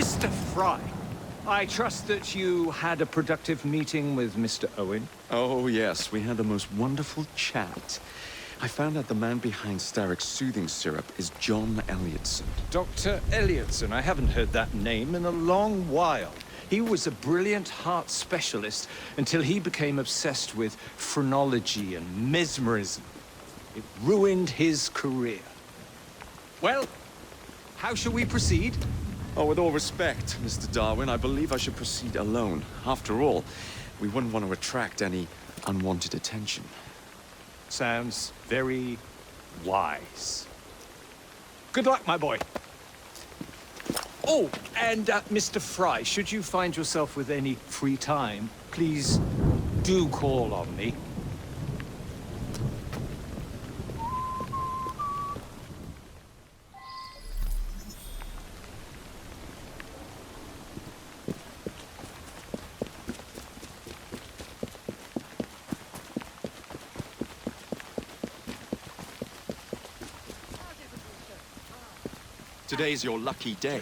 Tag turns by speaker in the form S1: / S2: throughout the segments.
S1: Mr. Fry, I trust that you had a productive meeting with Mr. Owen?
S2: Oh, yes. We had the most wonderful chat. I found out the man behind Starrick's soothing syrup is John Elliotson.
S1: Dr. Elliotson, I haven't heard that name in a long while. He was a brilliant heart specialist until he became obsessed with phrenology and mesmerism. It ruined his career. Well, how shall we proceed?
S2: Oh, with all respect, Mr. Darwin, I believe I should proceed alone. After all, we wouldn't want to attract any unwanted attention.
S1: Sounds very wise. Good luck, my boy. Oh, and Mr. Fry, should you find yourself with any free time, please do call on me.
S2: Today's your lucky day.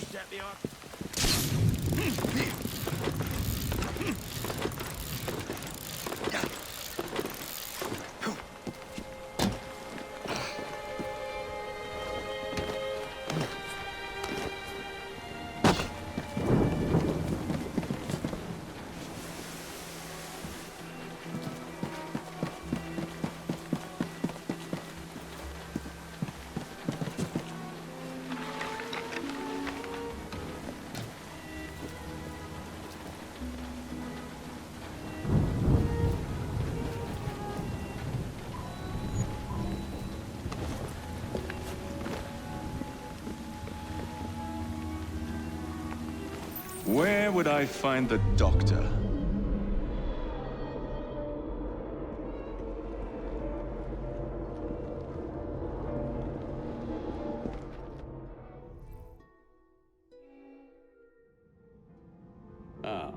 S2: Where would I find the doctor? Ah.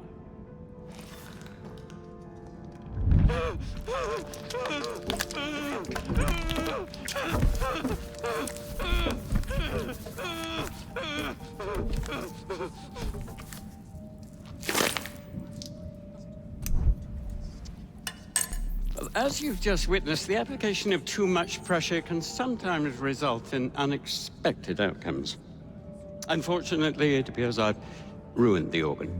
S3: As you've just witnessed, the application of too much pressure can sometimes result in unexpected outcomes. Unfortunately, it appears I've ruined the organ.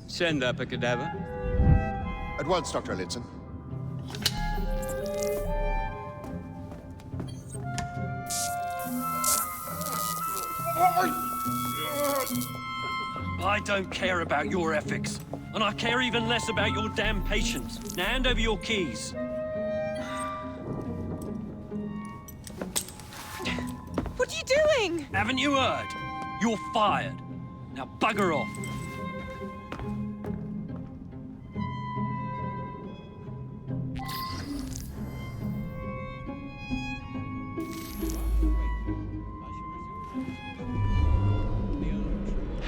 S3: Send up a cadaver.
S4: At once, Dr. Elliotson.
S5: I don't care about your ethics, and I care even less about your damn patience. Now hand over your keys.
S6: What are you doing?
S5: Haven't you heard? You're fired. Now bugger off.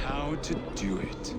S2: How to do it.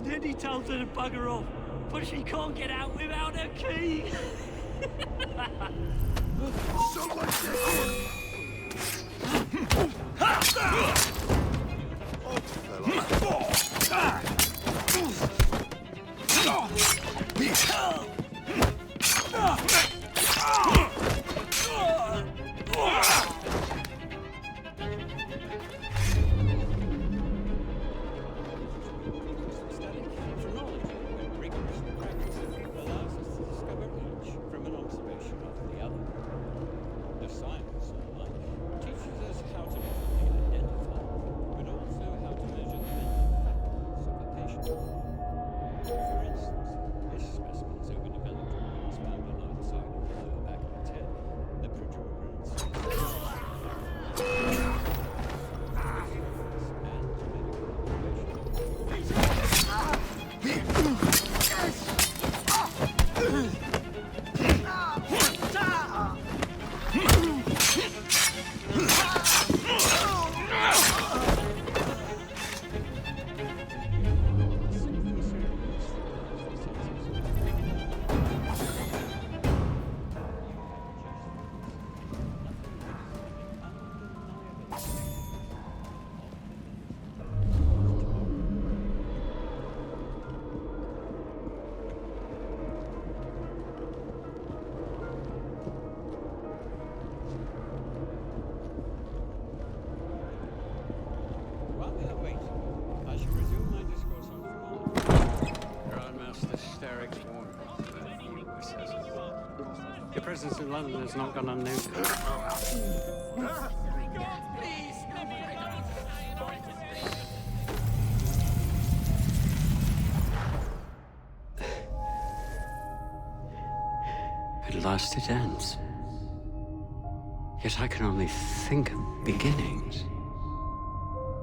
S5: Then he tells her to bugger off, but she can't get out without her key.
S3: Your presence in London has not gone unnoticed. At last it ends. Yet I can only think of beginnings.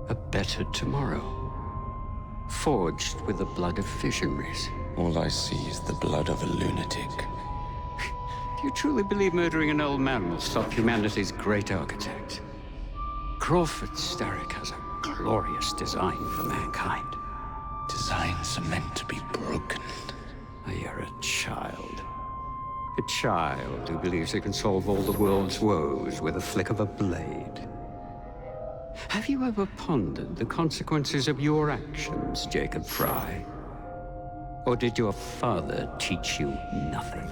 S3: A better tomorrow. Forged with the blood of visionaries.
S2: All I see is the blood of a lunatic.
S3: Do you truly believe murdering an old man will stop humanity's great architect? Crawford Starrick has a glorious design for mankind.
S2: Designs are meant to be broken.
S3: Oh, you're a child. A child who believes it can solve all the world's woes with a flick of a blade. Have you ever pondered the consequences of your actions, Jacob Fry? Or did your father teach you nothing?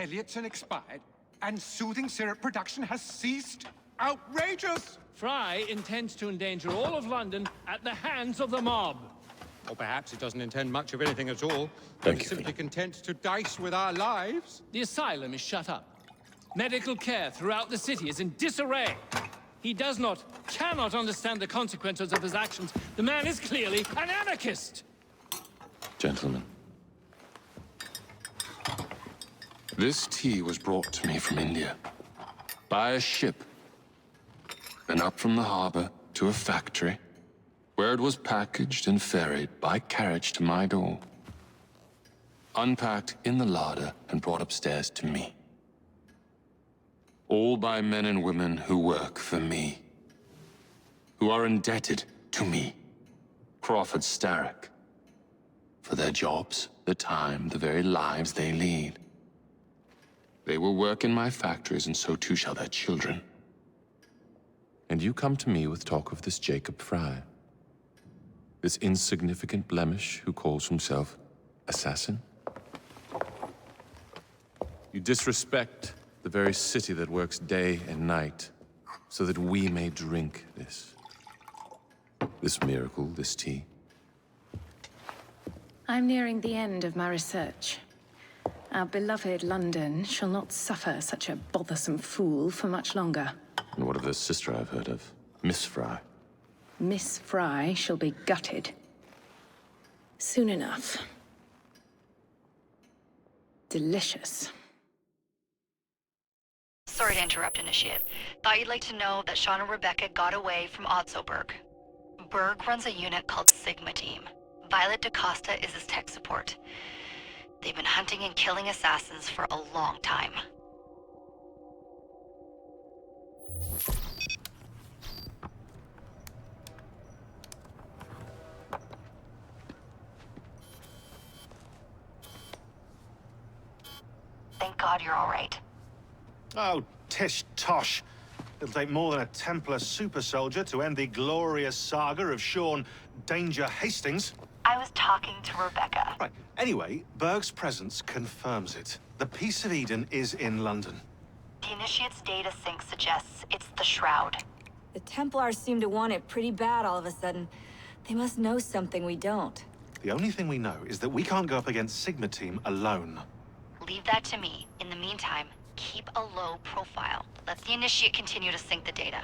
S7: Elliotson expired, and soothing syrup production has ceased? Outrageous!
S8: Fry intends to endanger all of London at the hands of the mob.
S7: Or perhaps it doesn't intend much of anything at all.
S2: Thank
S7: It's
S2: you,
S7: simply content to dice with our lives.
S8: The asylum is shut up. Medical care throughout the city is in disarray. He cannot understand the consequences of his actions. The man is clearly an anarchist!
S9: Gentlemen, this tea was brought to me from India by a ship, then up from the harbor to a factory, where it was packaged and ferried by carriage to my door, unpacked in the larder and brought upstairs to me. All by men and women who work for me, who are indebted to me, Crawford Starrick, for their jobs, the time, the very lives they lead. They will work in my factories, and so too shall their children. And you come to me with talk of this Jacob Fry, this insignificant blemish who calls himself assassin? You disrespect the very city that works day and night so that we may drink this miracle, this tea.
S10: I'm nearing the end of my research. Our beloved London shall not suffer such a bothersome fool for much longer.
S9: And what of the sister I've heard of, Miss Fry?
S10: Miss Fry shall be gutted. Soon enough. Delicious.
S11: Sorry to interrupt, Initiate. Thought you'd like to know that Sean and Rebecca got away from Otzoberg. Berg runs a unit called Sigma Team. Violet DaCosta is his tech support. They've been hunting and killing assassins for a long time. Thank God you're all right.
S12: Oh, tish tosh. It'll take more than a Templar super soldier to end the glorious saga of Sean Danger Hastings.
S11: I was talking to Rebecca.
S12: Right. Anyway, Berg's presence confirms it. The Peace of Eden is in London.
S11: The Initiate's data sync suggests it's the Shroud.
S13: The Templars seem to want it pretty bad all of a sudden. They must know something we don't.
S12: The only thing we know is that we can't go up against Sigma Team alone.
S11: Leave that to me. In the meantime, keep a low profile. Let the Initiate continue to sync the data.